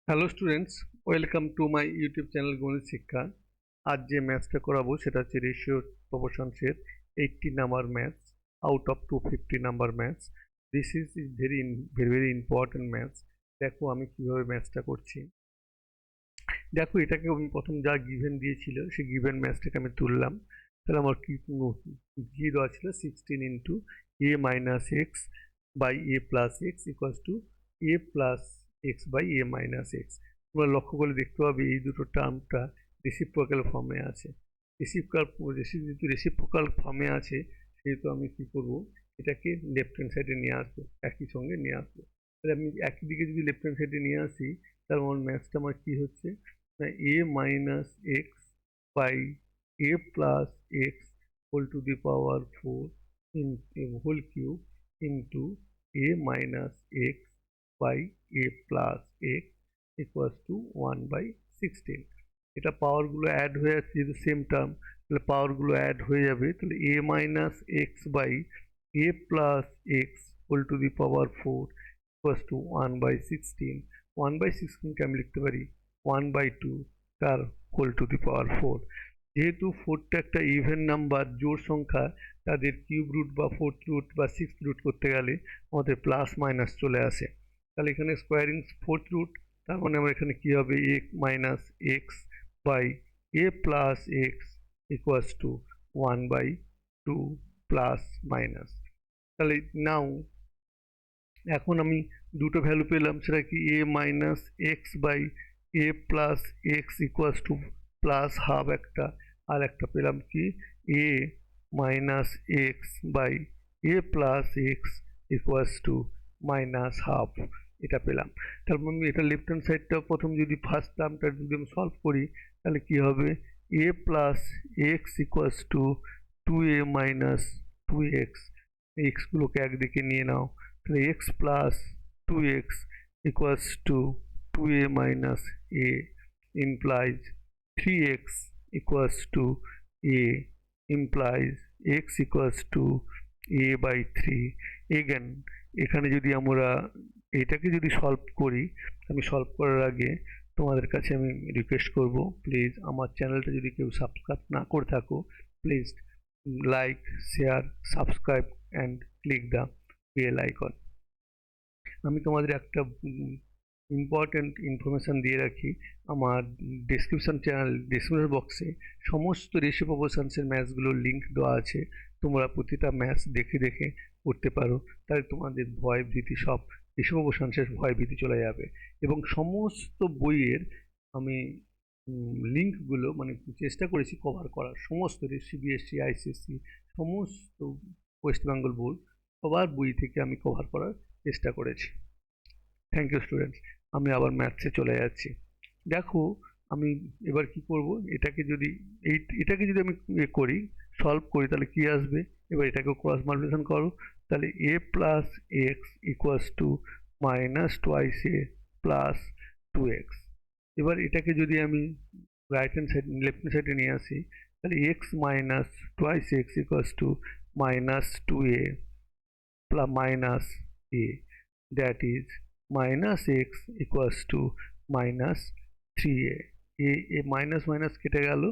Hello students, welcome to my YouTube channel Ganit Shiksha. আজ যে ম্যাথসটা করাবো সেটা হচ্ছে রেশিও প্রপোর্শনসের 80 number maths out of 250 number maths. This is very very very important maths. দেখো আমি কিভাবে ম্যাথসটা করছি। দেখো এটাকে আমি প্রথম যা গিভেন দিয়েছিল সেই গিভেন ম্যাথসটাকে আমি তুললাম। তাহলে আমার কি দেওয়া ছিল 16 into a minus x by A plus x equals to a plus x by a minus x. তোমরা লক্ষ্য করে দেখতে পাবে এই দুটো টার্মটা রেসিপ্রোকাল ফর্মে আছে। যেহেতু রেসিপ্রোকাল ফর্মে আছে সেহেতু আমি কি করব, এটাকে লেফট হ্যান্ড সাইডে নিয়ে আসবো, একই সঙ্গে নিয়ে আসবো। তাহলে আমি একই দিকে যদি লেফট হ্যান্ড সাইডে নিয়ে আসি, তার মানে ম্যাথসটা আমার কি হচ্ছে, a minus x by a plus x whole to the power 4 in whole cube into a minus x by a plus x equals to 1 by 16। এটা পাওয়ারগুলো অ্যাড হয়ে যাচ্ছে, যেহেতু সেম টার্ম তাহলে পাওয়ারগুলো অ্যাড হয়ে যাবে। তাহলে a minus x by a plus x whole to the power 4 equals to 1 by 16। 1 by 16 কে আমি লিখতে পারি 1/2 তার হোল টু দি পাওয়ার 4। যেহেতু 4টা একটা ইভেন নাম্বার, জোড় সংখ্যা, তাদের কিউব রুট বা ফোর্থ রুট বা সিক্স রুট করতে গেলে আমাদের প্লাস মাইনাস চলে আসে। তাহলে এখানে স্কোয়ারিং ফোর্থ রুট, তার মানে আমার এখানে কি হবে, A minus x by A plus x equals to 1/2 plus minus. তাহলে নাও এখন আমি দুটো ভ্যালু পেলাম, সেটা কি A minus x by A plus x equals to plus half একটা, আর একটা পেলাম কি A minus x by A plus x equals to minus half, এটা পেলাম। তারপর আমি এটা লেফট হ্যান্ড সাইডটা প্রথম যদি ফার্স্ট টার্মটা যদি আমি সলভ করি, তাহলে কি হবে, A plus x equals to 2a minus 2x, এক্সগুলোকে একদিকে নিয়ে নাও, তাহলে X plus 2x equals to 2a minus a implies 3x equals to a implies x equals to a by 3। again এখানে যদি আমরা এটাকে যদি সলভ করি, আমি সলভ করার আগে তোমাদের কাছে আমি রিকোয়েস্ট করব, প্লিজ আমার চ্যানেলটা যদি কেউ সাবস্ক্রাইব না করে থাকো, please like, share, subscribe and click the bell icon. আমি তোমাদের একটা ইম্পর্ট্যান্ট ইনফরমেশান দিয়ে রাখি, আমার ডেসক্রিপশন বক্সে সমস্ত রেশিও প্রপোর্শনসের ম্যাথসগুলোর লিঙ্ক দেওয়া আছে। তোমরা প্রতিটা ম্যাথস দেখে দেখে করতে পারো, তাহলে তোমাদের ভয় ভীতি সব, রেশিও প্রপোর্শনসের ভয় ভীতি চলে যাবে। এবং সমস্ত বইয়ের আমি লিঙ্কগুলো মানে চেষ্টা করেছি কভার করার, সমস্ত সিবিএসসি, আইসিএসসি, সমস্ত ওয়েস্ট বেঙ্গল বোর্ড সবার বই থেকে আমি কভার করার চেষ্টা করেছি। Thank you students. আমি আবার ম্যাথসে চলে যাচ্ছি। দেখো আমি এবার কি করব, এটাকে যদি আমি করি, সলভ করি, তাহলে কি আসবে, এবার এটাকে ক্রস মাল্টিপ্লিকেশন করো, তাহলে A plus x equals to minus twice A plus 2x। এবার এটাকে যদি আমি right hand side left hand সাইডে নিয়ে আসি, তাহলে X minus twice X equals to minus 2a plus minus a, that is minus x equals to minus 3a। a minus minus কেটে গেল,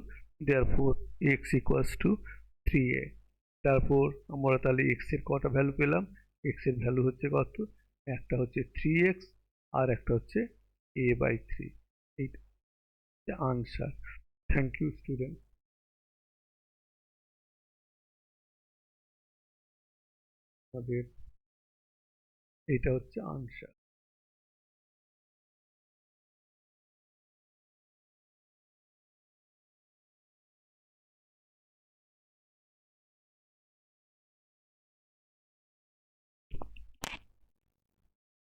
therefore x equals to 3a। তারপর আমরা তাহলে x এর কটা ভ্যালু পেলাম, x এর ভ্যালু হচ্ছে কত, একটা হচ্ছে 3x আর একটা হচ্ছে a by 3। এইটা আনসার। Thank you student. আমাদের এটা হচ্ছে আনসার।